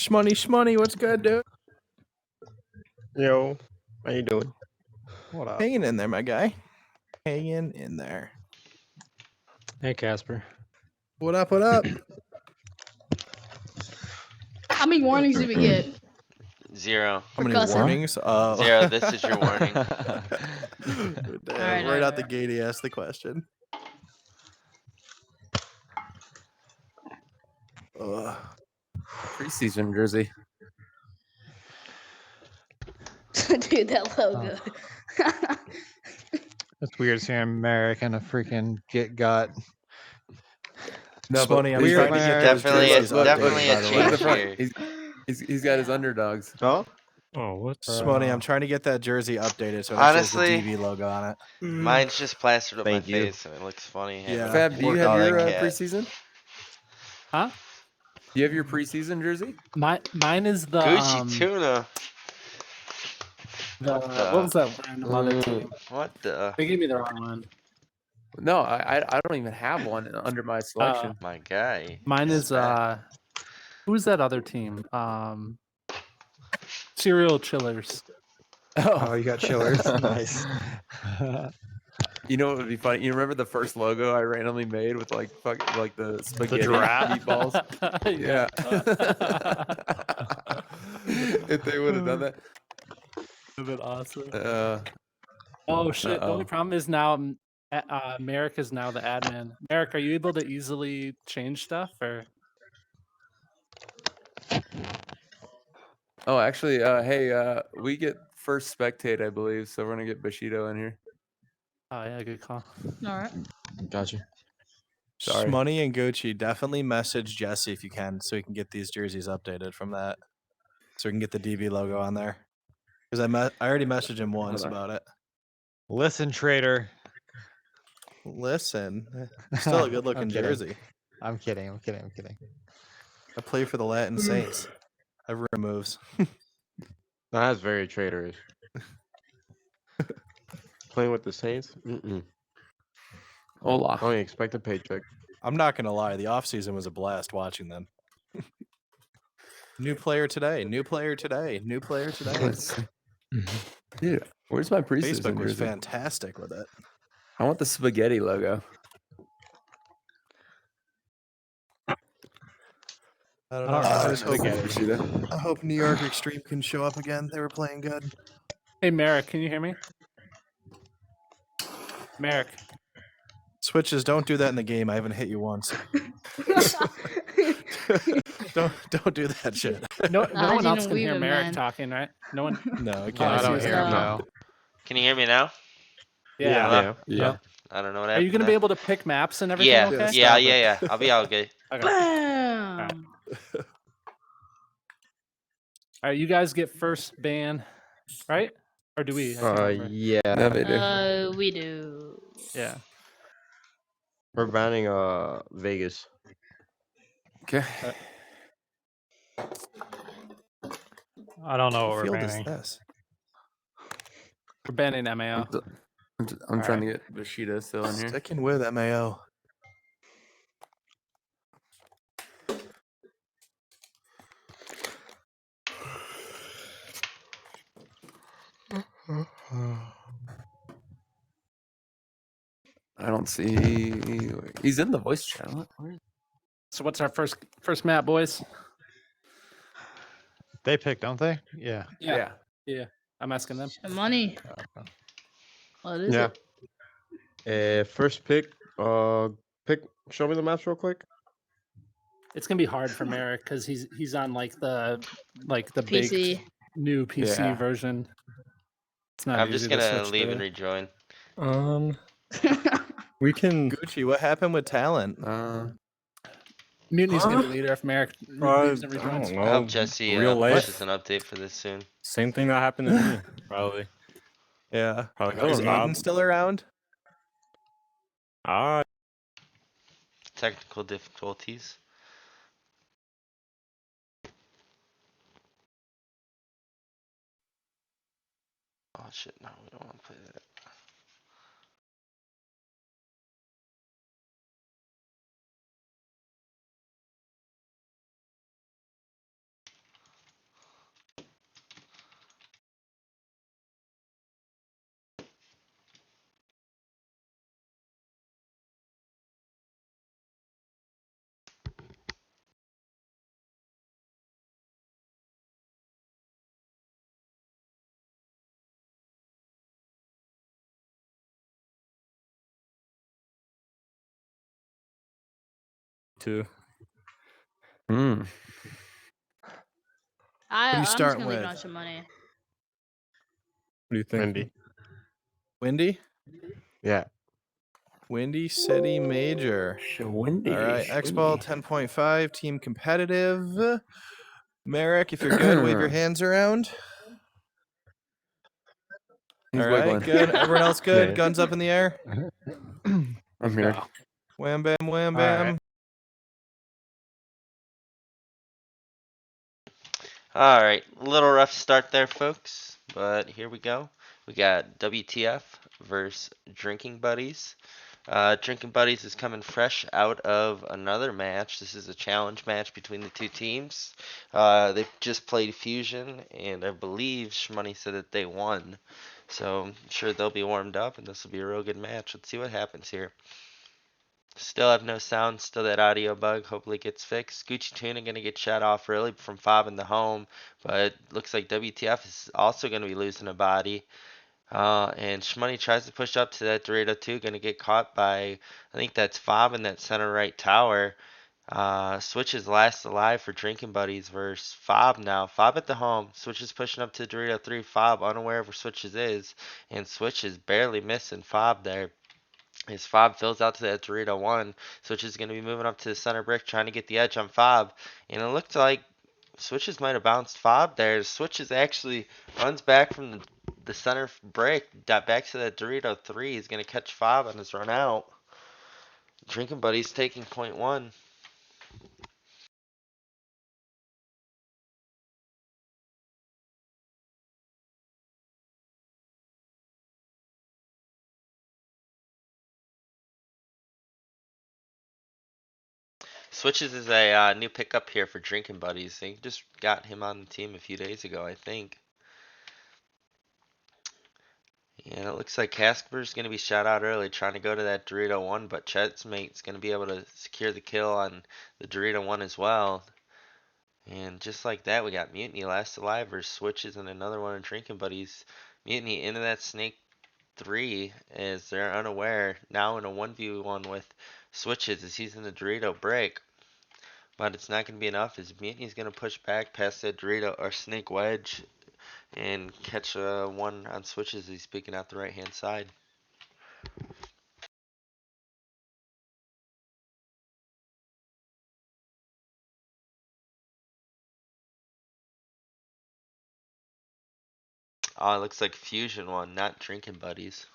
Shmoney, what's good, dude? Yo, how you doing? What up? Hanging in there, my guy. Hanging in there. Hey, Casper. What up, what up? How many warnings did we get? 0. How many cussing. warnings? 0, this is your warning. Damn, right out the gate, he asked the question. Preseason jersey. Dude, that logo. It's weird seeing Marek and a freaking get got. No, Shmoney, I'm weird, trying to man. get those Definitely, jerseys updated, definitely by a the Look at the change front. here. He's got his underdogs. Huh? Oh, what? Shmoney, I'm trying to get that jersey updated so it Honestly, has the DB logo on it. Mine's just plastered up my Thank you. face and it looks funny. Yeah. Fab, do you Work have on your that cat. preseason? Huh? Do you have your preseason jersey? Mine is the Gucci tuna. what was that random other team? What the? They gave me the wrong one. No, I don't even have one under my selection. My guy. Mine is who's that other team? Cereal Chillers. Oh, you got chillers. Nice. You know what would be funny? You remember the first logo I randomly made with like the spaghetti giraffe? meatballs? Yeah. If they would have done that. Would have been awesome. Oh shit! The only problem is now Marek is now the admin. Marek, are you able to easily change stuff or? Oh, actually, hey, we get first spectate, I believe, so we're gonna get Bushido in here. Oh yeah, good call. All right. Gotcha. Sorry. Shmoney and Gucci, definitely message Jesse if you can so we can get these jerseys updated from that. So we can get the DB logo on there. Because I already messaged him once about it. Listen, trader. Listen, still a good looking I'm kidding. jersey. I'm kidding. I play for the Latin Saints. Everyone moves. That's very traitorous. Playing with the Saints? Mm-mm. Hola. I don't expect a paycheck. I'm not gonna lie, the offseason was a blast watching them. New player today. Dude, Where's my preseason Facebook was jersey? fantastic with it. I want the spaghetti logo. I don't I know. don't I know. was hoping, Bushido. I hope New York Extreme can show up again. They were playing good. Hey Marek, can you hear me? Marek. Switches, don't do that in the game. I haven't hit you once. don't do that shit. No one didn't else can weave hear it, Marek man. talking, right? No one. No, I I can't. don't see hear him it. now. Can you hear me now? Yeah. Yeah. I don't know what Are happened. you gonna be there. able to pick maps and everything? Yeah, Okay. yeah. I'll be all good. Okay. Bam. All right, you guys get first ban, right? Or do we? I can't remember. Yeah. No, they do. We do. Yeah. We're banning Vegas. Okay. I don't know what What we're field is banning. this? We're banning MAO. I'm trying to get Bushido still in here. Sticking with MAO. I don't see. He's in the voice channel. So what's our first map, boys? They pick, don't they? Yeah. Yeah. I'm asking them. Money. What is Yeah. it? First pick. Show me the maps real quick. It's gonna be hard for Marek because he's on like the baked PC. new PC Yeah. version. It's not I'm easy just to gonna switch leave to. and rejoin. We can. Gucci, what happened with talent? Mutiny's gonna be leader if Marek leaves and I rejoins. don't I know. hope Jesse Real life. pushes an update for this soon. Same thing that happened to me, probably. Yeah. Probably Is got Aiden robbed. still around? Technical difficulties. Oh shit, no, we don't want to play that. too. Hmm. I'm just starting gonna leave it with? on some money. What do you think? Windy. Windy? Yeah. Windy City Major. Windy. All right, X-Ball 10.5, team competitive. Marek, if you're good, wave your hands around. He's All right, wiggling. good. Everyone else good? Yeah. Guns up in the air. I'm here. Go. Wham bam, wham All right. bam. Alright, little rough start there, folks, but here we go. We got WTF versus Drinking Buddies. Drinking Buddies is coming fresh out of another match. This is a challenge match between the two teams. They just played Fusion, and I believe Shmoney said that they won. So I'm sure they'll be warmed up, and this will be a real good match. Let's see what happens here. Still have no sound, still that audio bug, hopefully it gets fixed. Gucci Tuna gonna get shut off early from Fob in the home, but looks like WTF is also gonna be losing a body. And Shmoney tries to push up to that Dorito 2, gonna get caught by, I think that's Fob in that center right tower. Switch is last alive for Drinking Buddies versus Fob now. Fob at the home, Switch is pushing up to Dorito 3, Fob unaware of where Switches is, and Switch is barely missing Fob there. His Fob fills out to that Dorito 1. Switch is going to be moving up to the center brick, trying to get the edge on Fob. And it looked like Switches might have bounced Fob there. Switches actually runs back from the center brick, back to that Dorito 3. He's going to catch Fob on his run out. Drinking Buddies taking point 1. Switches is a new pickup here for Drinking Buddies. They just got him on the team a few days ago, I think. And it looks like Casper's going to be shot out early trying to go to that Dorito 1, but Chet's mate's going to be able to secure the kill on the Dorito 1 as well. And just like that, we got Mutiny last alive versus Switches and another one of Drinking Buddies. Mutiny into that Snake 3 as they're unaware. Now in a 1v1 with Switches as he's in the Dorito break. But it's not going to be enough as Mutiny's going to push back past that Dorito or Snake Wedge and catch one on Switches as he's peeking out the right hand side. Oh, it looks like Fusion one, not Drinking Buddies.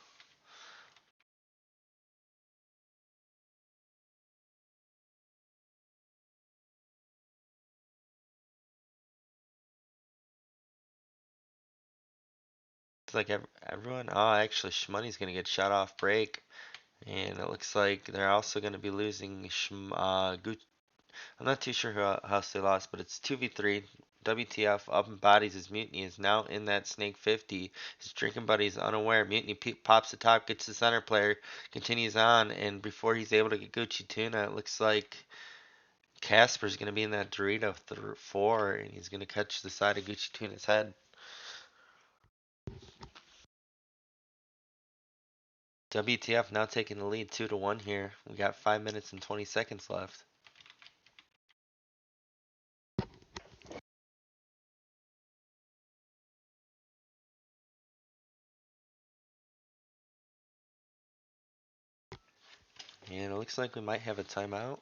It's like everyone. Oh, actually, Shmoney's gonna get shot off break, and it looks like they're also gonna be losing. I'm not too sure who else they lost, but it's 2v3. WTF up in bodies as Mutiny is now in that Snake 50. His Drinking Buddies unaware. Mutiny pops the top, gets the center player, continues on, and before he's able to get Gucci Tuna, it looks like Casper's gonna be in that Dorito 4, and he's gonna catch the side of Gucci Tuna's head. WTF now taking the lead 2-1 here. We got 5 minutes and 20 seconds left. And it looks like we might have a timeout.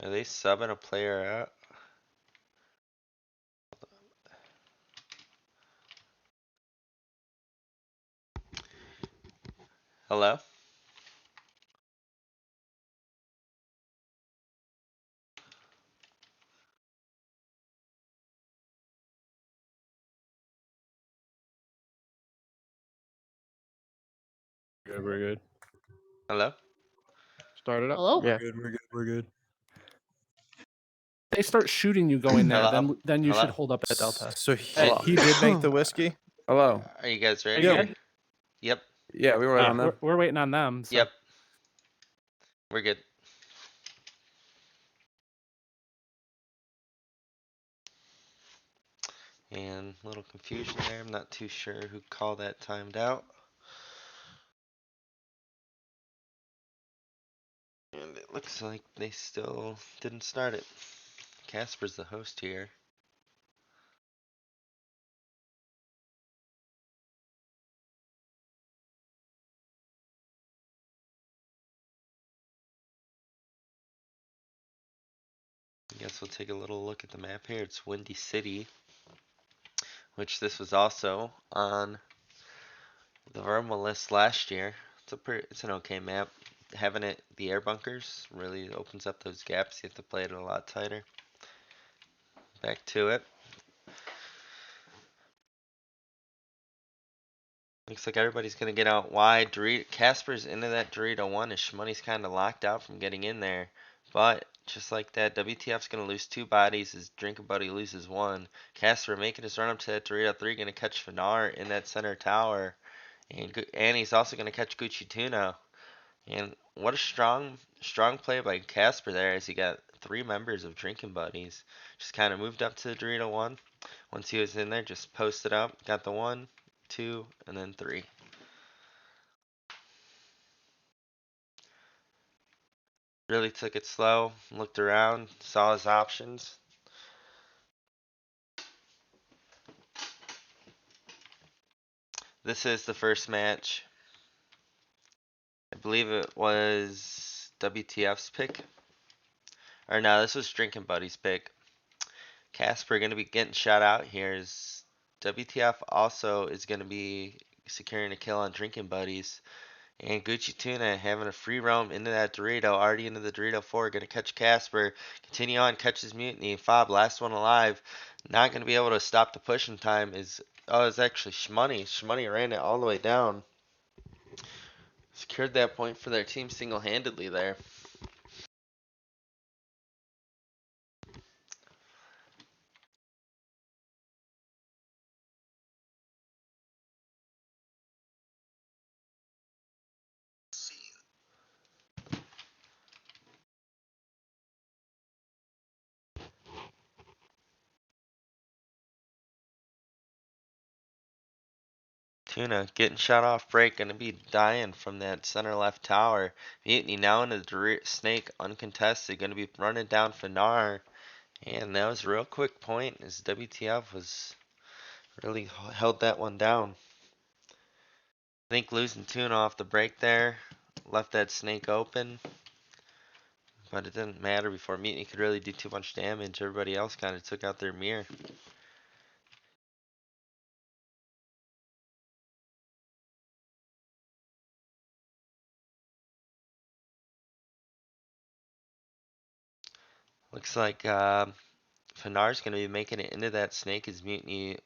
Are they subbing a player out? Hello? Good, we're good. Hello? Start it up. Hello? Yeah. We're good. We're good. they start shooting you going there, Hello? then you should Hello? hold up at Delta. So Hey. he did make the whiskey. Hello. Are you guys Are ready? you good? Yep. Yeah, we were right on them. We're waiting on them. So. Yep. We're good. And a little confusion there. I'm not too sure who called that timed out. And it looks like they still didn't start it. Casper's the host here. I guess we'll take a little look at the map here. It's Windy City, which this was also on the VRML list last year. It's an okay map. Having it the air bunkers really opens up those gaps. You have to play it a lot tighter. Back to it. Looks like everybody's gonna get out wide. Casper's into that Dorito 1 as Shmoney's kinda locked out from getting in there. But just like that, WTF's gonna lose 2 bodies as Drinking Buddy loses 1. Casper making his run up to that Dorito 3, gonna catch Finar in that center tower. And he's also gonna catch Gucci Tuna. And what a strong play by Casper there as he got 3 members of Drinking Buddies. Just kinda moved up to the Dorito 1. Once he was in there, just posted up, got the 1, 2, and then 3. Really took it slow, looked around, saw his options. This is the first match. I believe it was WTF's pick. Or no, this was Drinking Buddy's pick. Casper gonna be getting shot out here. WTF also is gonna be securing a kill on Drinking Buddies. And Gucci Tuna having a free roam into that Dorito, already into the Dorito 4, gonna catch Casper. Continue on, catches Mutiny. Fob, last one alive. Not gonna be able to stop the push in time is, oh, it's actually Shmoney. Shmoney ran it all the way down. Secured that point for their team single-handedly there. Tuna getting shot off break, gonna be dying from that center left tower. Mutiny now into the snake uncontested, gonna be running down Finar. And that was a real quick point as WTF was really held that one down. I think losing Tuna off the break there left that snake open. But it didn't matter before Mutiny could really do too much damage. Everybody else kind of took out their mirror. Looks like Finar's going to be making it into that snake as Mutiny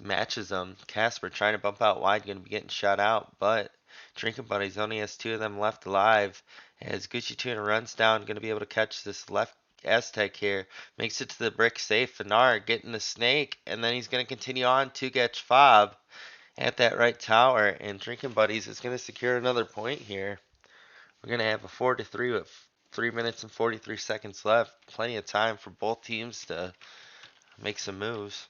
matches them. Casper trying to bump out wide, going to be getting shot out, but Drinking Buddies only has 2 of them left alive. As Gucci Tuna runs down, going to be able to catch this left Aztec here. Makes it to the brick safe. Finar getting the snake, and then he's going to continue on to catch Fob at that right tower. And Drinking Buddies is going to secure another point here. We're going to have a 4-3 with 3 minutes and 43 seconds left. Plenty of time for both teams to make some moves.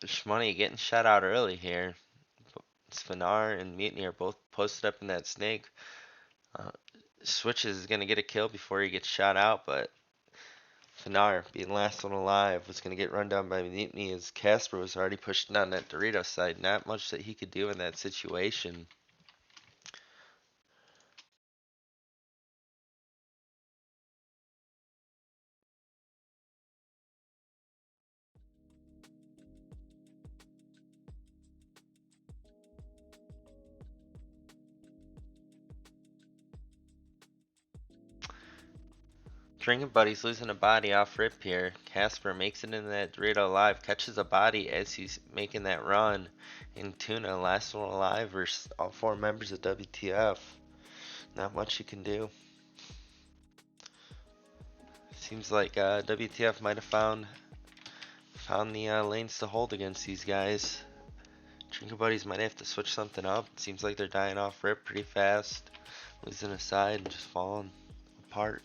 Shmoney getting shot out early here. Finar and Mutiny are both posted up in that snake. Switches is going to get a kill before he gets shot out, but Finar, being last one alive, was going to get run down by Mutiny as Casper was already pushed down that Dorito side. Not much that he could do in that situation. Drinking Buddy's losing a body off rip here. Casper makes it into that Dorito alive, catches a body as he's making that run. And Tuna, last one alive versus all 4 members of WTF. Not much you can do. Seems like WTF might have found the lanes to hold against these guys. Drinking Buddies might have to switch something up. Seems like they're dying off rip pretty fast. Losing a side and just falling apart.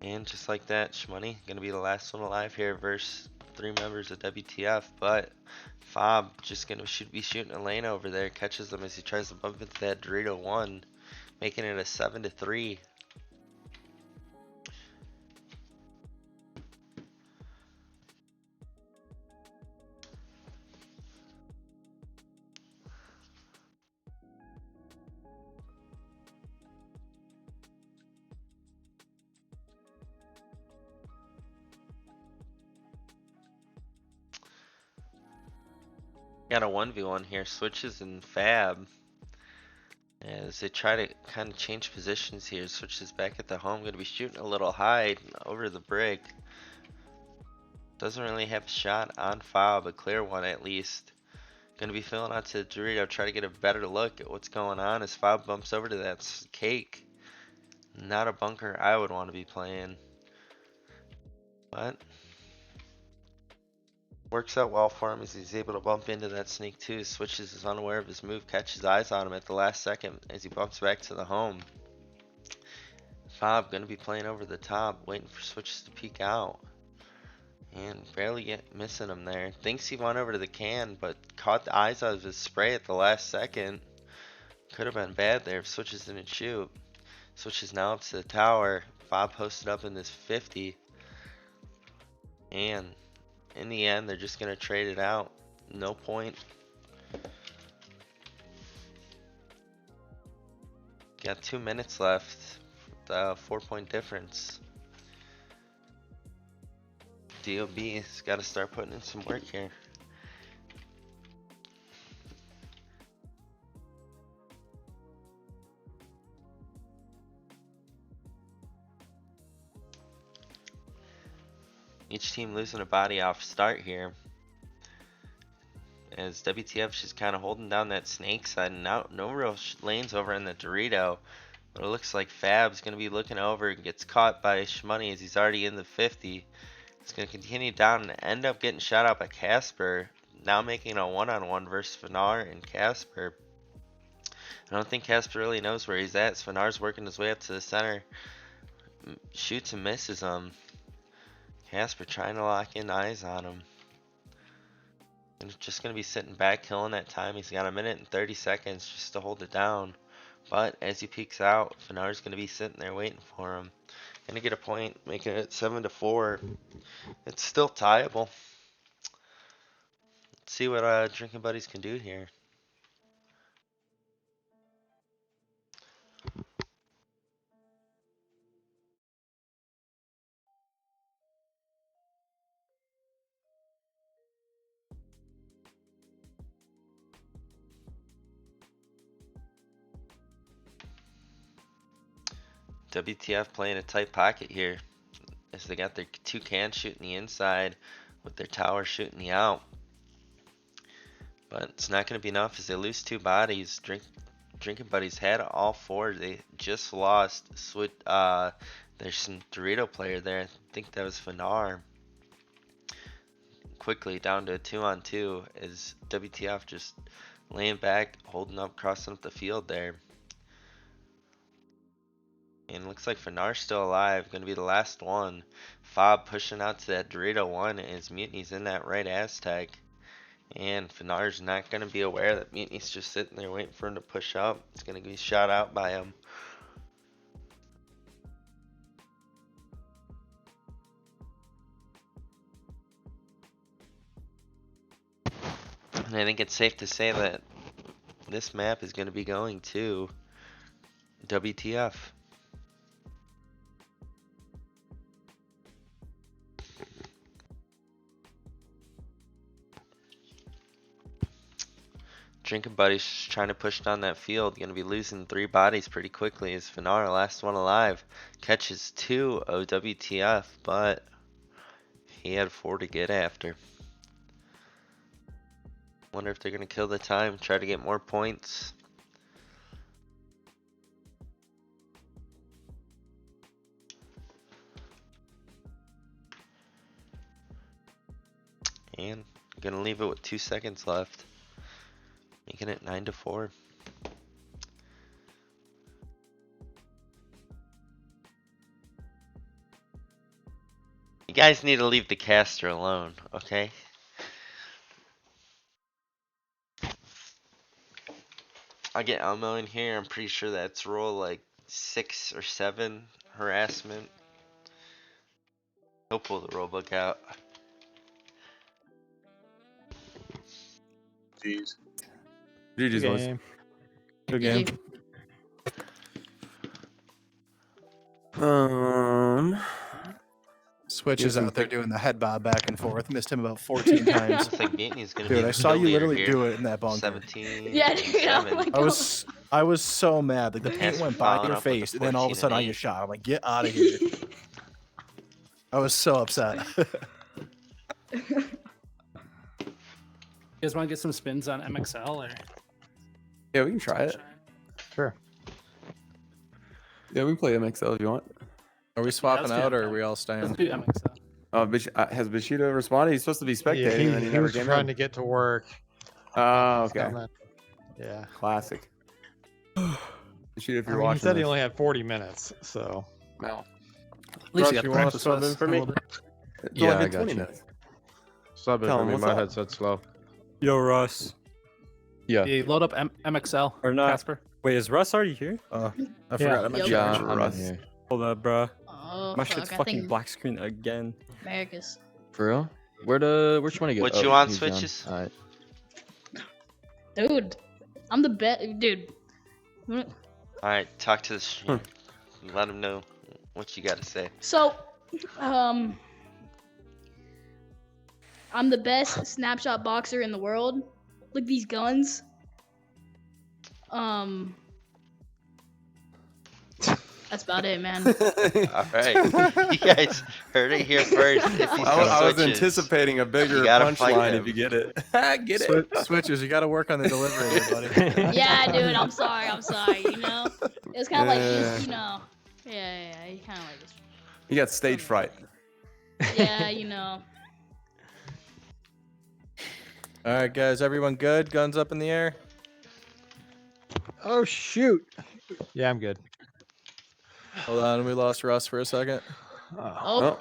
And just like that, Shmoney gonna be the last one alive here versus 3 members of WTF, but Fob just should be shooting a lane over there, catches them as he tries to bump into that Dorito 1, making it a 7-3. Got a 1v1 here, Switches and Fab. As they try to kind of change positions here, Switches back at the home, gonna be shooting a little high over the brick. Doesn't really have a shot on Fob, a clear one at least. Gonna be filling out to Dorito, try to get a better look at what's going on as Fob bumps over to that cake. Not a bunker I would want to be playing. But works out well for him as he's able to bump into that sneak too. Switches is unaware of his move, catches eyes on him at the last second as he bumps back to the home. Fob gonna be playing over the top, waiting for Switches to peek out. And barely missing him there. Thinks he went over to the can, but caught the eyes out of his spray at the last second. Could have been bad there if Switches didn't shoot. Switches now up to the tower. Fob posted up in this 50. And in the end, they're just gonna trade it out. No point. Got 2 minutes left. 4-point difference. DOB's got to start putting in some work here. Each team losing a body off start here. As WTF's just kind of holding down that snake side, and now no real lanes over in the Dorito. But it looks like Fab's going to be looking over and gets caught by Shmoney as he's already in the 50. It's going to continue down and end up getting shot out by Casper. Now making a one-on-one versus Finar and Casper. I don't think Casper really knows where he's at. Finar's working his way up to the center. Shoots and misses him. Casper trying to lock in eyes on him. And just going to be sitting back, killing that time. He's got 1 minute and 30 seconds just to hold it down. But as he peeks out, Finar's going to be sitting there waiting for him. Going to get a point, making it 7-4. It's still tieable. Let's see what Drinking Buddies can do here. WTF playing a tight pocket here as they got their 2 cans shooting the inside with their tower shooting the out. But it's not going to be enough as they lose 2 bodies. Drinking Buddies had all 4. They just lost. There's some Dorito player there. I think that was Finar. Quickly down to a 2-on-2 as WTF just laying back, holding up, crossing up the field there. And looks like Finar's still alive. Going to be the last one. Fob pushing out to that Dorito 1 as Mutiny's in that right Aztec. And Finar's not going to be aware that Mutiny's just sitting there waiting for him to push up. It's going to be shot out by him. And I think it's safe to say that this map is going to be going to WTF. Drinking Buddies just trying to push down that field. Gonna be losing 3 bodies pretty quickly as Finara, last one alive, catches 2 OWTF, but he had 4 to get after. Wonder if they're gonna kill the time, try to get more points. And gonna leave it with 2 seconds left. Making it 9-4. You guys need to leave the caster alone, okay? I get Elmo in here, I'm pretty sure that's rule like 6 or 7 harassment. He'll pull the rulebook out. GG's, Good boys. game. Good game. Switch Yes, is and out there doing the head bob back and forth. Missed him about 14 times. Looks like Mutini's gonna Dude, be I saw the you leader literally here. do it in that bunker. 17. Yeah, dude, oh 7. my I was so mad. Like the paint Pass went by following your up with a face, and then all of a 14 sudden I and get shot. I'm like, get out of here. I was so upset. You guys want to get some spins on MXL or? Yeah, we can try it. Sure. Yeah, we can play MXL if you want. Are we swapping let's do out, or it. are we all Let's staying? do MXL. Has Bushido responded? He's supposed to be spectating, Yeah, and then he he never was came trying in. to get to work. Oh, He's okay. coming. Yeah. Classic. Bushido, if I you're mean, he watching said he this. only had 40 minutes, so. No. At least Russ, you you got wanna practice sub with in us for a me? little bit. It's Yeah, only I been got 20 you. minutes. Sub it Tell for him me. what's My up. headset's slow. Yo, Russ. Yeah. Hey, load up MXL. Or not. Casper. Wait, is Russ already here? I forgot. I'm Yep. in Yeah, charge. I'm in Russ. here. Hold up, bruh. Oh, My fuck, shit's I fucking think black screen again. America's. For real? Which one to go? What Oh, you want, he's down. switches? Alright. Dude, I'm the best. Dude. Alright, talk to the stream. Let him know what you gotta say. So, I'm the best snapshot boxer in the world. Look at these guns. That's about it, man. Alright, you guys heard it here first. If he's I was switches, anticipating a bigger You gotta fight punchline him. if you get it. Get it. Switches, you got to work on the delivery, there, buddy. Yeah, dude, I'm sorry, you know? It was kind of like this, Yeah. you know. Yeah, you kind of like this. You got stage fright. Yeah, you know. All right, guys, everyone good? Guns up in the air. Oh, shoot. Yeah, I'm good. Hold on, we lost Russ for a second. Oh,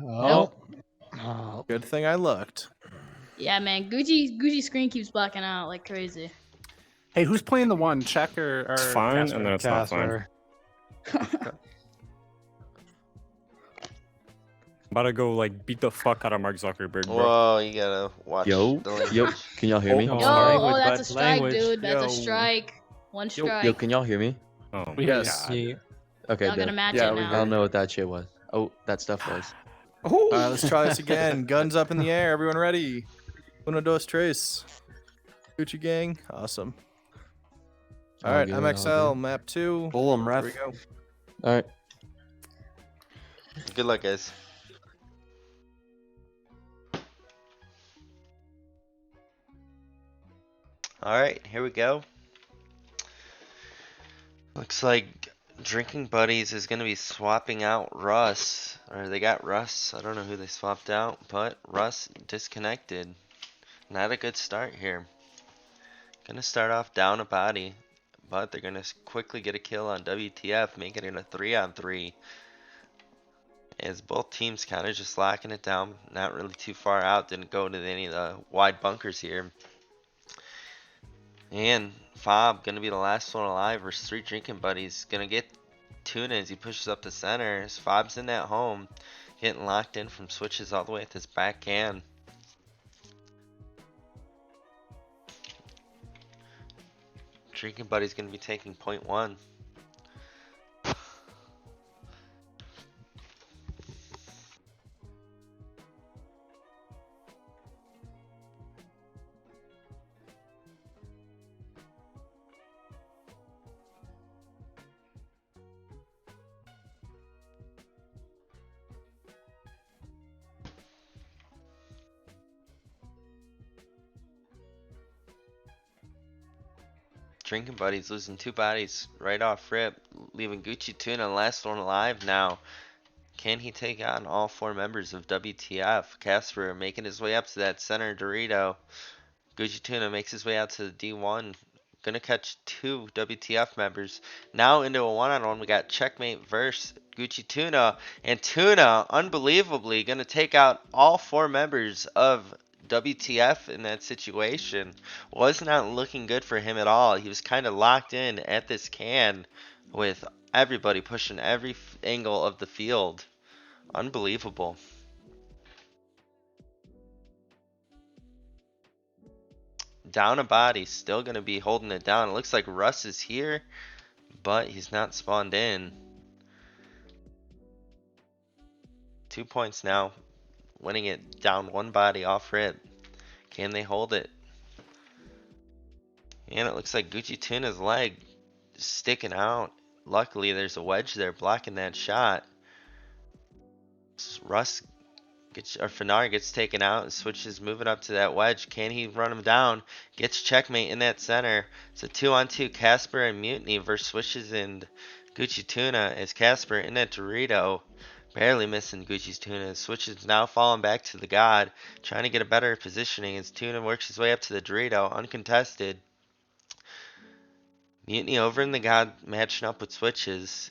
Oh. Oh. Good thing I looked. yeah, man. Gucci screen keeps blacking out like crazy. Hey, who's playing the one? Check or It's fine, Casper? and then it's not fine. Casper. I'm about to go like beat the fuck out of Mark Zuckerberg, bro. Whoa, you gotta watch Yo, the yo, language. can y'all hear me? Oh, Yo, sorry. oh, that's a bad strike, language. dude. That's a Yo. strike. One strike. Yo, can y'all hear me? Oh, Yes. Yeah. Okay, Y'all gonna good. match Yeah, it we I now. don't know what that shit was. Oh, that stuff was. All right, let's try this again. Guns up in the air. Everyone ready? Uno, dos, tres. Gucci gang. Awesome. All right, good, all MXL, map 2. Pull him, Here ref. we go. All right. Good luck, guys. Alright, here we go. Looks like Drinking Buddies is gonna be swapping out Russ. Or they got Russ. I don't know who they swapped out, but Russ disconnected. Not a good start here. Gonna start off down a body, but they're gonna quickly get a kill on WTF, making it a 3-on-3. As both teams kind of just locking it down, not really too far out, didn't go to any of the wide bunkers here. And Fob gonna be the last one alive versus 3 Drinking Buddies. Gonna get Tuna as he pushes up the center. As Fob's in that home, getting locked in from switches all the way at this backhand. Drinking Buddy's gonna be taking point 1. Drinking Buddies losing 2 bodies right off rip, leaving Gucci Tuna last one alive now. Can he take on all 4 members of WTF? Casper making his way up to that center Dorito. Gucci Tuna makes his way out to the D1. Gonna catch 2 WTF members. Now into a one-on-one. We got Checkmate versus Gucci Tuna. And Tuna, unbelievably, gonna take out all 4 members of WTF in that situation. Was not looking good for him at all. He was kind of locked in at this can with everybody pushing every angle of the field. Unbelievable. Down a body, still going to be holding it down. It looks like Russ is here, but he's not spawned in. 2 points now, winning it down 1 body off rip. Can they hold it? And it looks like Gucci Tuna's leg is sticking out. Luckily, there's a wedge there blocking that shot. Russ gets, or Fanar gets taken out and switches moving up to that wedge. Can he run him down? Gets checkmate in that center. It's a 2-on-2 Casper and Mutiny versus Switches and Gucci Tuna as Casper in that Dorito. Barely missing Gucci's Tuna. Switches now falling back to the God. Trying to get a better positioning as Tuna works his way up to the Dorito. Uncontested. Mutiny over in the God matching up with Switches.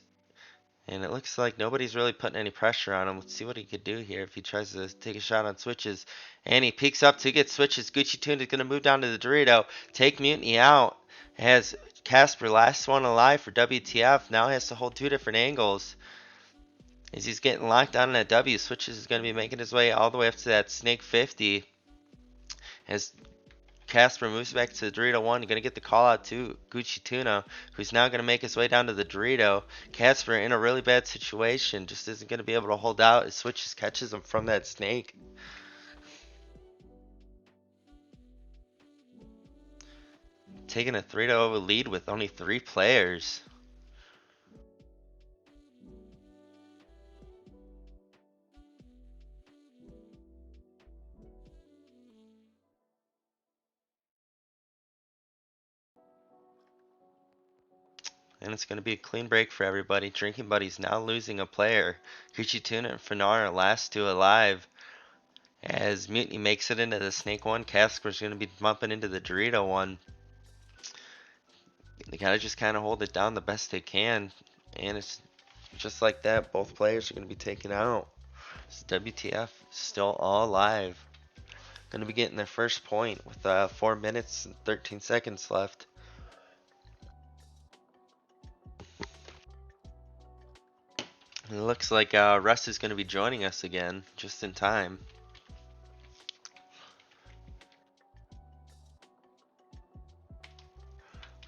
And it looks like nobody's really putting any pressure on him. Let's see what he could do here if he tries to take a shot on Switches. And he peeks up to get Switches. Gucci Tuna is going to move down to the Dorito. Take Mutiny out. Has Casper, last one alive for WTF. Now has to hold 2 different angles. As he's getting locked down in that W, Switches is going to be making his way all the way up to that Snake 50. As Casper moves back to the Dorito 1, going to get the call out to Gucci Tuna, who's now going to make his way down to the Dorito. Casper in a really bad situation, just isn't going to be able to hold out as Switches catches him from that snake. Taking a 3-0 lead with only 3 players. And it's going to be a clean break for everybody. Drinking Buddies now losing a player. Gucci Tuna and Fanar are last 2 alive. As Mutiny makes it into the Snake 1, Casper's going to be bumping into the Dorito 1. They gotta just kind of hold it down the best they can. And it's just like that. Both players are going to be taken out. So WTF still all alive. Going to be getting their first point with 4 minutes and 13 seconds left. It looks like Russ is going to be joining us again, just in time.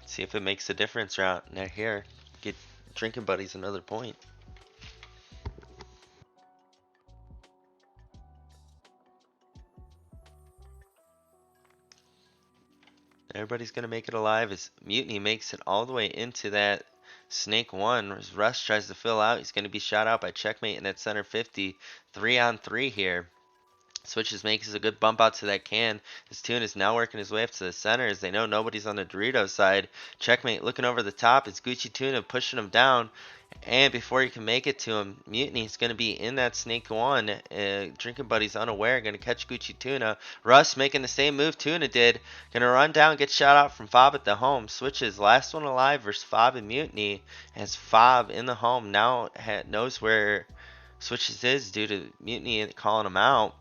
See if it makes a difference right now here. Get Drinking Buddies another point. Everybody's going to make it alive as Mutiny makes it all the way into that Snake 1. As Russ tries to fill out, he's going to be shot out by Checkmate in that center 50. 3-on-3 here. Switches makes a good bump out to that can. His Tune is now working his way up to the center as they know nobody's on the Dorito side. Checkmate looking over the top as Gucci Tuna pushing him down. And before he can make it to him, Mutiny is going to be in that Snake 1. Drinking Buddies unaware, going to catch Gucci Tuna. Russ making the same move Tuna did. Going to run down, get shot out from Fob at the home. Switches last one alive versus Fob and Mutiny. As Fob in the home now knows where Switches is due to Mutiny calling him out.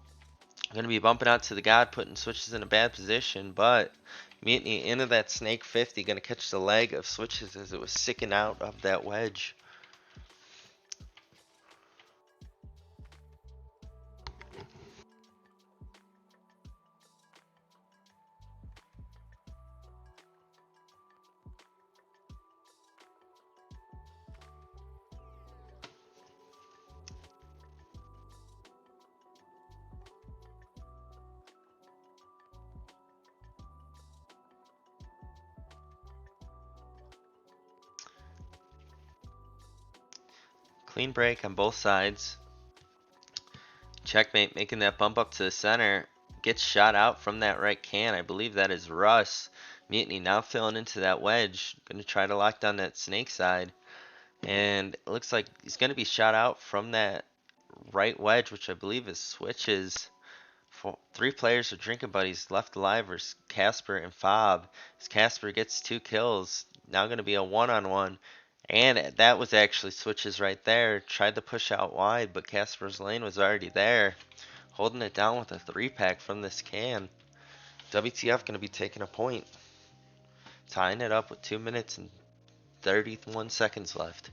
Going to be bumping out to the God, putting Switches in a bad position, but Mutiny into that Snake 50, going to catch the leg of Switches as it was sticking out of that wedge. Clean break on both sides. Checkmate making that bump up to the center. gets shot out from that right can. I believe that is Russ. Mutiny now filling into that wedge. Gonna try to lock down that snake side. And it looks like he's gonna be shot out from that right wedge, which I believe is Switches. Three players are drinking buddies left alive versus Casper and Fob. As Casper gets 2 kills, now gonna be a 1-on-1. And that was actually Switches right there. Tried to push out wide, but Casper's lane was already there. Holding it down with a 3-pack from this can. WTF gonna be taking a point. Tying it up with 2 minutes and 31 seconds left.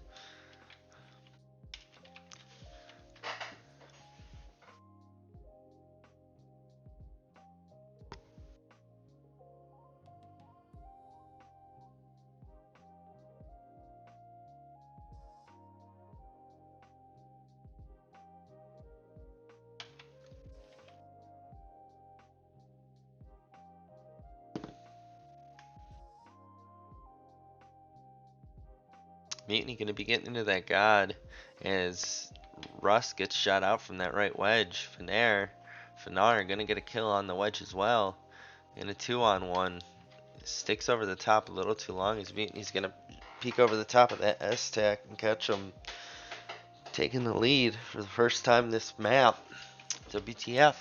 Mutiny gonna be getting into that god as Russ gets shot out from that right wedge. Finar gonna get a kill on the wedge as well. In a 2-on-1. Sticks over the top a little too long as Mutiny's gonna peek over the top of that S-tack and catch him. Taking the lead for the first time this map. WTF.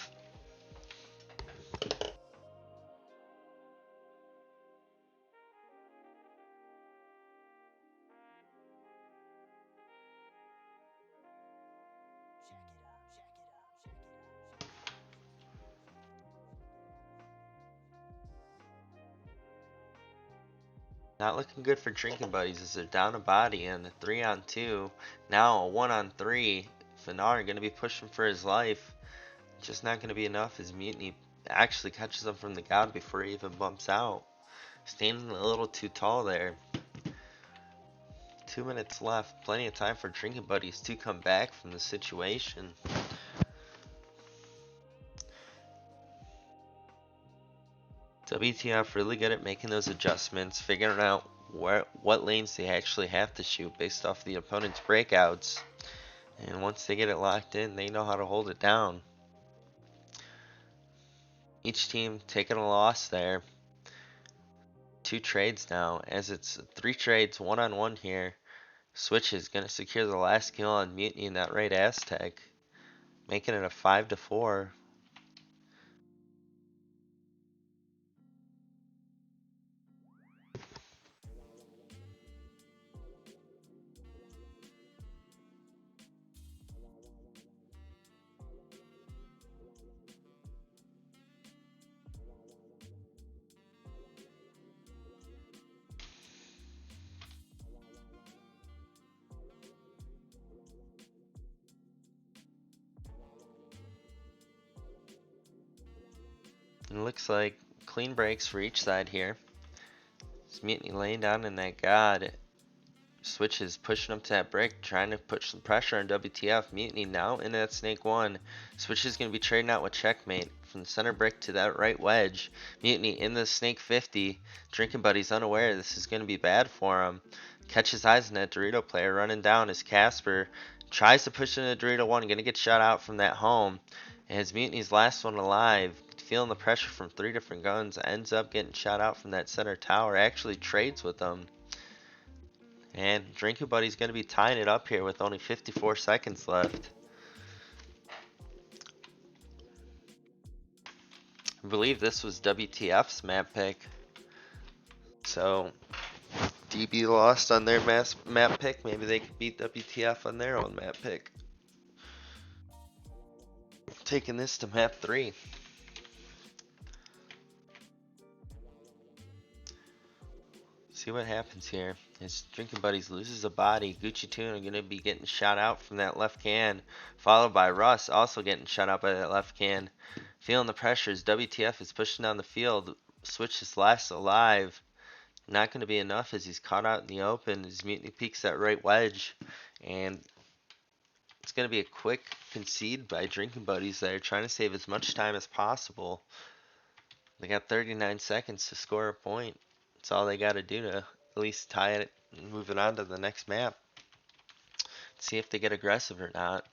Not looking good for drinking buddies as they're down a body and a 3-on-2. Now a 1-on-3. Finar gonna be pushing for his life. Just not gonna be enough as Mutiny actually catches him from the god before he even bumps out. Standing a little too tall there. 2 minutes left. Plenty of time for drinking buddies to come back from the situation. WTF really good at making those adjustments, figuring out what lanes they actually have to shoot based off the opponent's breakouts. And once they get it locked in, they know how to hold it down. Each team taking a loss there. 2 trades now, as it's 3 trades, 1-on-1 here. Switch is going to secure the last kill on Mutiny in that right Aztec, making it a 5-4. And it looks like clean breaks for each side here. It's Mutiny laying down in that god. Switch is pushing up to that brick, trying to put some pressure on WTF. Mutiny now in that snake 1. Switch is going to be trading out with checkmate. From the center brick to that right wedge. Mutiny in the snake 50. Drinking buddy's unaware this is going to be bad for him. Catches eyes on that Dorito player running down as Casper tries to push into Dorito 1. Going to get shot out from that home. As Mutiny's last one alive. Feeling the pressure from 3 different guns. Ends up getting shot out from that center tower. Actually trades with them. And Drinking Buddy's going to be tying it up here with only 54 seconds left. I believe this was WTF's map pick. So, DB lost on their map pick. Maybe they could beat WTF on their own map pick. Taking this to map 3. See what happens here. His Drinking Buddies loses a body. Gucci Tuna going to be getting shot out from that left can. Followed by Russ also getting shot out by that left can. Feeling the pressures. WTF is pushing down the field. Switch is last alive. Not going to be enough as he's caught out in the open. As Mutiny peeks that right wedge. And it's going to be a quick concede by Drinking Buddies there. Trying to save as much time as possible. They got 39 seconds to score a point. That's all they got to do to at least tie it and move it on to the next map. See if they get aggressive or not.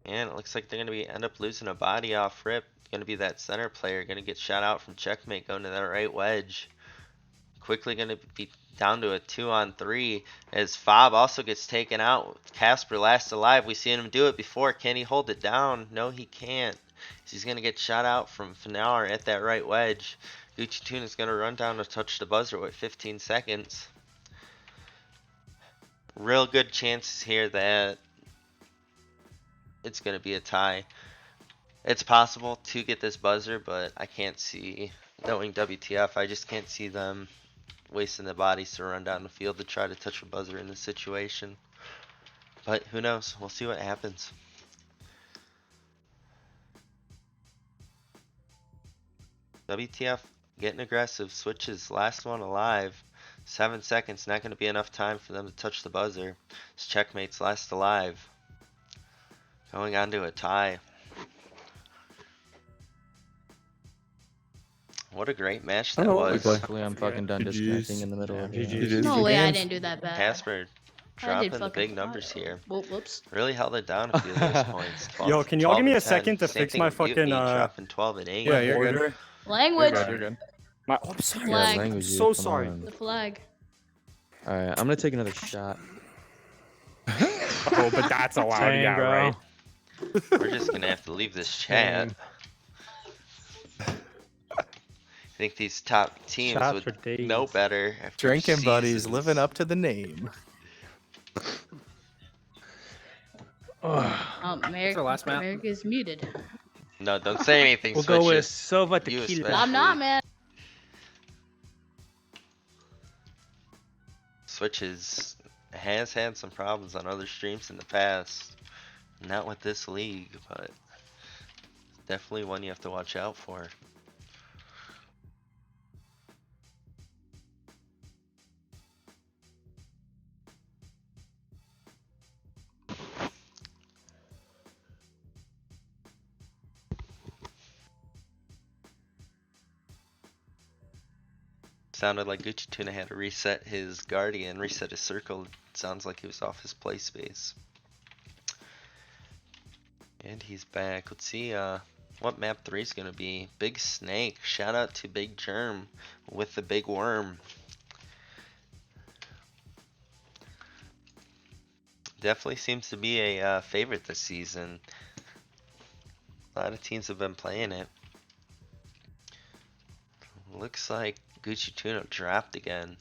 And it looks like they're gonna end up losing a body off rip. Gonna be that center player, gonna get shot out from checkmate, going to that right wedge. Quickly gonna be down to a 2-on-3 as Fob also gets taken out. Casper last alive. We've seen him do it before. Can he hold it down? No, he can't. He's gonna get shot out from Finar at that right wedge. Gucci Tune is gonna run down to touch the buzzer with 15 seconds. Real good chances here that it's gonna be a tie. It's possible to get this buzzer, but I can't see, knowing WTF, I just can't see them wasting the bodies to run down the field to try to touch a buzzer in this situation. But who knows? We'll see what happens. WTF getting aggressive. Switches last one alive. 7 seconds, not going to be enough time for them to touch the buzzer. It's checkmate's last alive. Going on to a tie. What a great match that Oh, was. play. Hopefully I'm fucking done GGs. disconnecting in the middle Yeah, of it. GGs. No way I games. didn't do that bad. Casper I dropping did the fucking big numbers fine. here. Whoops. Really held it down a few of those points. 12, Yo, can y'all give 12 me and a 10. second to Same fix thing my with Mutiny, fucking dropping 12 and 8. Yeah, you're good. order? Language. You're good. My, oh, I'm sorry. Yeah, Flag. language. So come sorry. on. The flag. All right, I'm gonna take another shot. Oh, but that's allowed, yeah, Tango. right? We're just gonna have to leave this chat. Same. I think these top teams Shots for would know days. better. After Drinking buddies, seasons. living up to the name. America, our last map. America is muted. No, don't say anything. We'll go with Switches. Sova You Tequila. especially. I'm not, man. Switches has had some problems on other streams in the past. Not with this league, but definitely one you have to watch out for. Sounded like Gucci Tuna had to reset his guardian, reset his circle. Sounds like he was off his play space. And he's back. Let's see what map 3 is gonna be. Big Snake. Shout out to Big Germ with the big worm. Definitely seems to be a favorite this season. A lot of teams have been playing it. Looks like Gucci Tuna dropped again.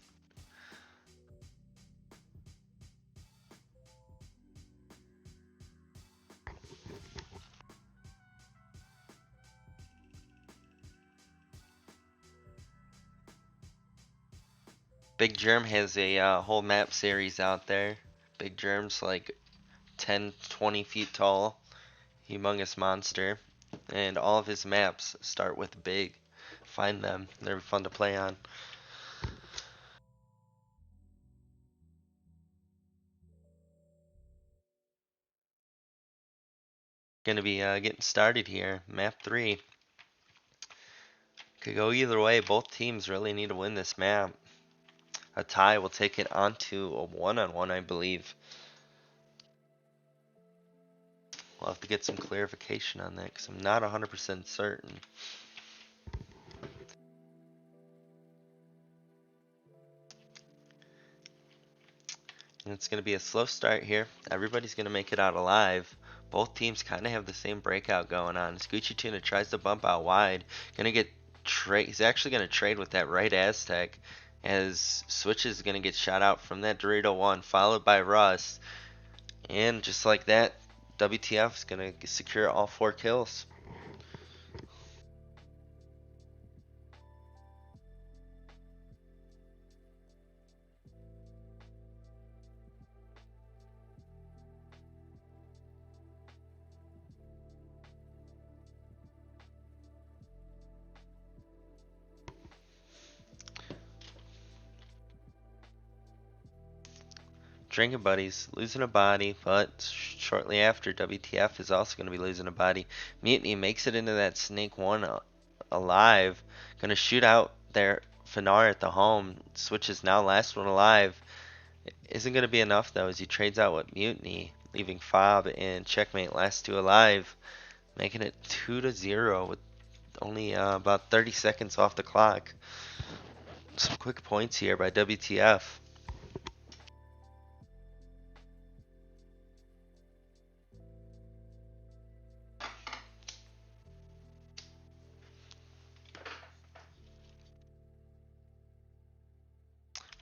Big Germ has a whole map series out there. Big Germ's like 10-20 feet tall. Humongous monster. And all of his maps start with big. Find them. They're fun to play on. Gonna be getting started here. Map 3. Could go either way. Both teams really need to win this map. A tie will take it onto a 1-on-1, I believe. We'll have to get some clarification on that because I'm not 100% certain. And it's going to be a slow start here. Everybody's going to make it out alive. Both teams kind of have the same breakout going on. As Gucci Tuna tries to bump out wide. Going to get trade. He's actually going to trade with that right Aztec. As Switch is going to get shot out from that Dorito 1. Followed by Rust. And just like that, WTF is going to secure all 4 kills. Drinking Buddies losing a body, but shortly after, WTF is also going to be losing a body. Mutiny makes it into that Snake 1 alive. Going to shoot out their Finar at the home. Switch is now last one alive. Isn't going to be enough though as he trades out with Mutiny. leaving Fob and Checkmate last two alive, making it 2-0 with only about 30 seconds off the clock. Some quick points here by WTF.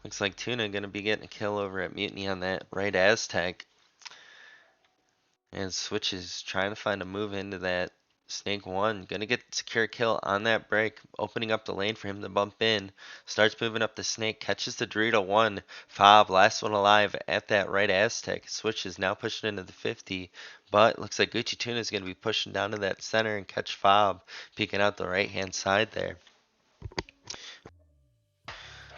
Looks like Tuna gonna be getting a kill over at Mutiny on that right Aztec. And Switch is trying to find a move into that Snake 1. Gonna get secure kill on that break, opening up the lane for him to bump in. Starts moving up the Snake, catches the Dorito 1. Fob, last one alive at that right Aztec. Switch is now pushing into the 50, but looks like Gucci Tuna is gonna be pushing down to that center and catch Fob, peeking out the right hand side there.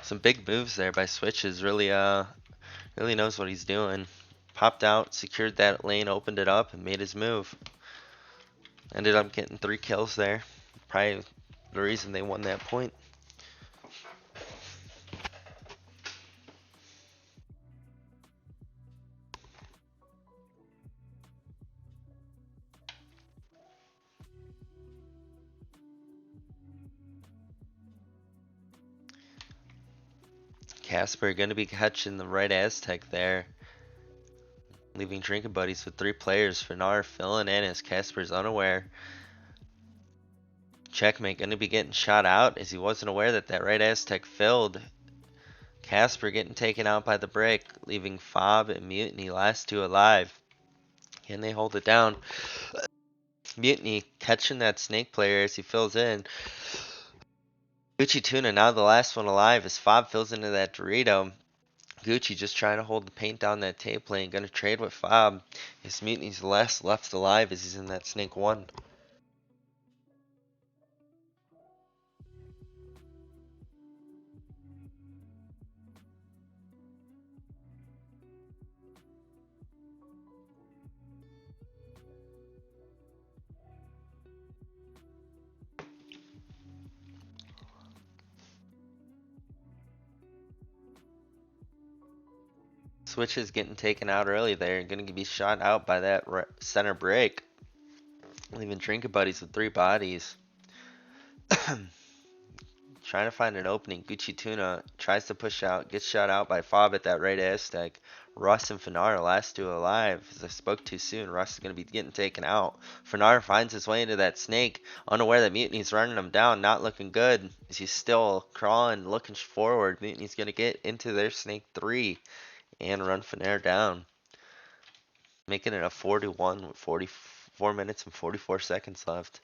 Some big moves there by Switch is really knows what he's doing. Popped out, secured that lane, opened it up, and made his move. Ended up getting 3 kills there. Probably the reason they won that point. Casper gonna be catching the right Aztec there. Leaving drinking buddies with 3 players. Finar filling in as Casper's unaware. Checkmate gonna be getting shot out as he wasn't aware that that right Aztec filled. Casper getting taken out by the break, leaving Fob and Mutiny last 2 alive. Can they hold it down? Mutiny catching that Snake player as he fills in. Gucci Tuna now the last one alive as Fob fills into that Dorito. Gucci just trying to hold the paint down that tape lane. Gonna trade with Fob. His Mutiny's the last left alive as he's in that Snake 1. Switch is getting taken out early there and gonna be shot out by that center break. Leaving drinking buddies with 3 bodies. Trying to find an opening. Gucci Tuna tries to push out, gets shot out by Fob at that right Aztec. Russ and Finar last 2 alive. As I spoke too soon, Russ is going to be getting taken out. Finar finds his way into that Snake, unaware that Mutiny's running him down, not looking good. As he's still crawling, looking forward. Mutiny's going to get into their Snake 3 and run Finar down. Making it a 4-1 with 44 minutes and 44 seconds left.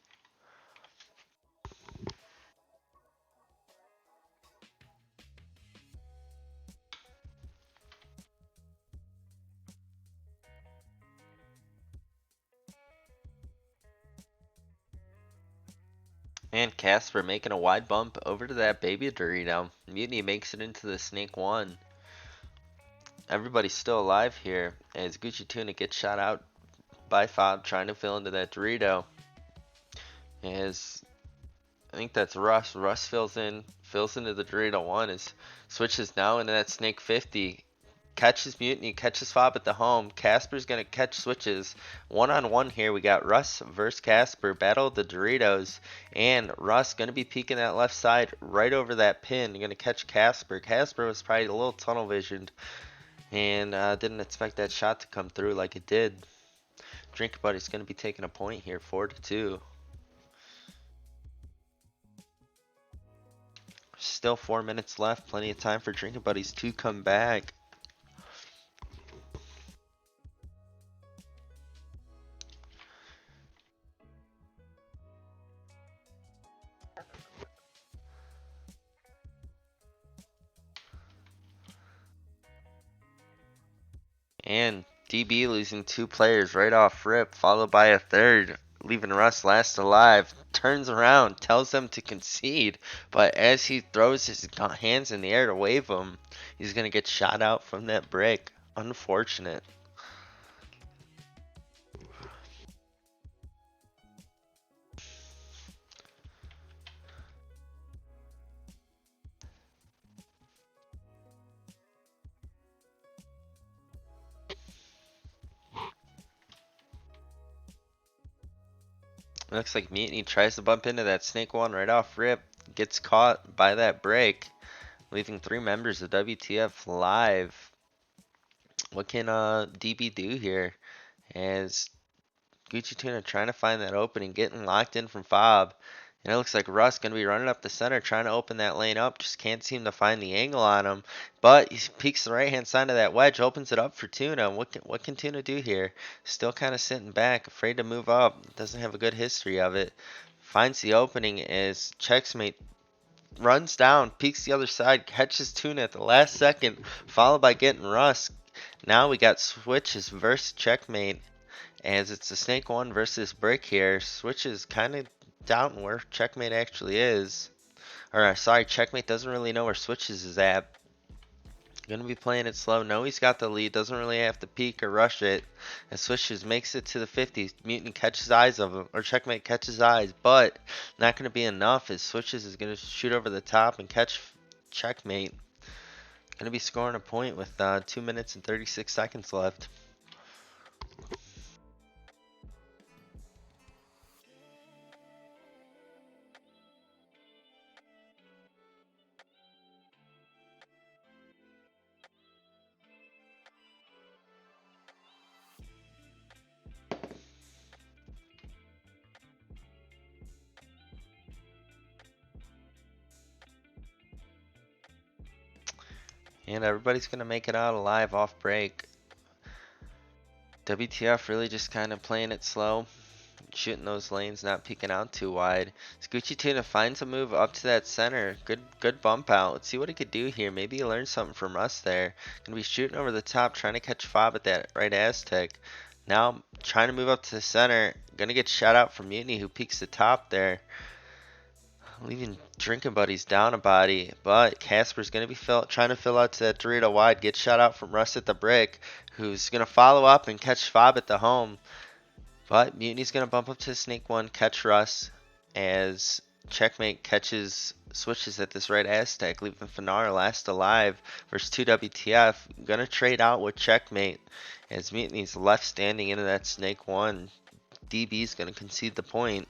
And Casper making a wide bump over to that baby Dorito. Mutiny makes it into the Snake 1. Everybody's still alive here as Gucci Tuna gets shot out by Fob trying to fill into that Dorito. As I think that's Russ. Russ fills into the Dorito 1 as switches now into that Snake 50. Catches Mutiny, catches Fob at the home. Casper's gonna catch Switches. 1-on-1 here. We got Russ versus Casper. Battle of the Doritos. And Russ gonna be peeking that left side right over that pin. Gonna catch Casper. Casper was probably a little tunnel visioned. And didn't expect that shot to come through like it did. Drink Buddy's gonna be taking a point here, 4-2. Still 4 minutes left. Plenty of time for Drinking Buddies to come back. And DB losing 2 players right off rip, followed by a third, leaving Russ last alive. Turns around, tells them to concede, but as he throws his hands in the air to wave them, he's going to get shot out from that break. Unfortunate. Looks like Mutiny tries to bump into that snake one right off rip. Gets caught by that break, leaving 3 members of WTF live. What can DB do here? As Gucci Tuna trying to find that opening, getting locked in from Fob. And it looks like Russ going to be running up the center, trying to open that lane up. Just can't seem to find the angle on him. But he peeks the right-hand side of that wedge, opens it up for Tuna. What can Tuna do here? Still kind of sitting back, afraid to move up. Doesn't have a good history of it. Finds the opening as Checksmate runs down, peeks the other side, catches Tuna at the last second, followed by getting Russ. Now we got switches versus Checkmate. As it's a snake one versus brick here. Switch is kind of doubting where Checkmate actually is. Or sorry, Checkmate doesn't really know where Switches is at. Gonna be playing it slow. No, he's got the lead. Doesn't really have to peek or rush it. And Switches makes it to the 50s. Mutant catches eyes of him. Or Checkmate catches eyes. But not gonna be enough as Switches is gonna shoot over the top and catch Checkmate. Gonna be scoring a point with 2 minutes and 36 seconds left. And everybody's gonna make it out alive off break. WTF really just kind of playing it slow, shooting those lanes, not peeking out too wide. Scoochie Tuna finds a move up to that center. Good bump out. Let's see what he could do here. Maybe he learned something from us there. Gonna be shooting over the top, trying to catch Fob at that right Aztec. Now trying to move up to the center. Gonna get shot out from Mutiny, who peeks the top there. Leaving Drinking Buddies down a body, but Casper's going to be trying to fill out to that Dorito wide, get shot out from Russ at the brick, who's going to follow up and catch Fob at the home. But Mutiny's going to bump up to Snake 1, catch Russ, as Checkmate switches at this right Aztec, leaving Fanar last alive versus 2 WTF. Going to trade out with Checkmate, as Mutiny's left standing into that Snake 1. DB's going to concede the point.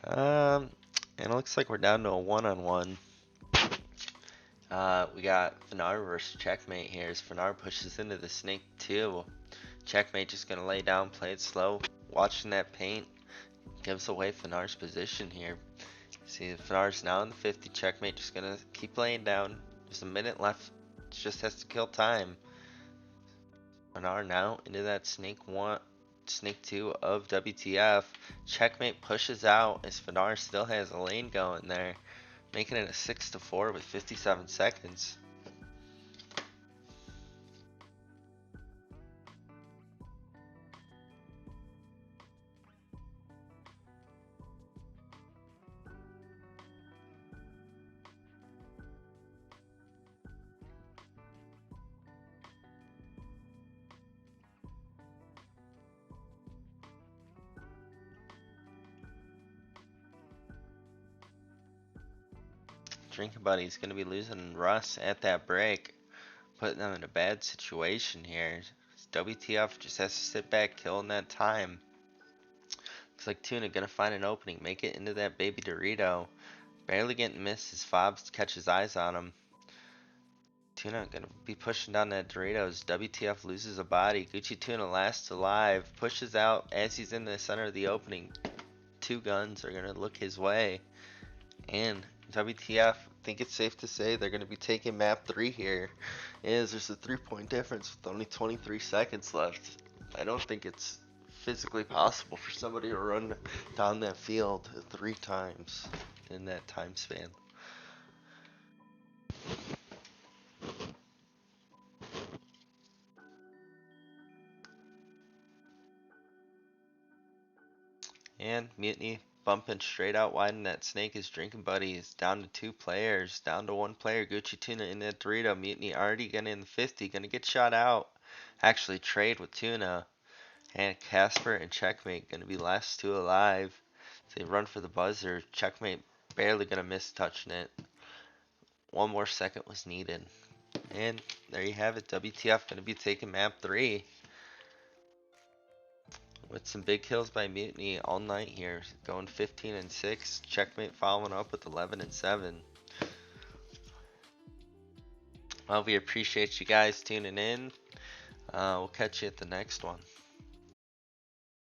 And it looks like we're down to a 1-on-1. We got Fanar versus Checkmate here as Fanar pushes into the Snake 2. Checkmate just gonna lay down, play it slow, watching that paint. Gives away Fanar's position here. See, Fanar's now in the 50. Checkmate just gonna keep laying down. There's a minute left. Just has to kill time. Fanar now into that Snake 2 of WTF. Checkmate pushes out as Fanar still has a lane going there, making it a 6-4 with 57 seconds. Drinking Buddy's going to be losing Russ at that break, putting them in a bad situation here. WTF just has to sit back, killing that time. Looks like Tuna going to find an opening, make it into that baby Dorito. Barely getting missed as Fob catches eyes on him. Tuna going to be pushing down that Doritos. WTF loses a body. Gucci Tuna lasts alive, pushes out as he's in the center of the opening. 2 guns are going to look his way. And WTF, I think it's safe to say they're going to be taking map 3 here. There's a 3-point difference with only 23 seconds left. I don't think it's physically possible for somebody to run down that field 3 times in that time span. And Mutiny bumping straight out wide, and that snake is drinking buddies. Down to 2 players, down to 1 player. Gucci Tuna in that Dorito. Mutiny already getting in the 50, gonna get shot out. Actually trade with Tuna. And Casper and Checkmate gonna be last 2 alive. They run for the buzzer. Checkmate barely gonna miss touching it. 1 more second was needed. And there you have it. WTF gonna be taking map 3. With some big kills by Mutiny all night here. Going 15 and 6. Checkmate following up with 11 and 7. Well, we appreciate you guys tuning in. We'll catch you at the next one.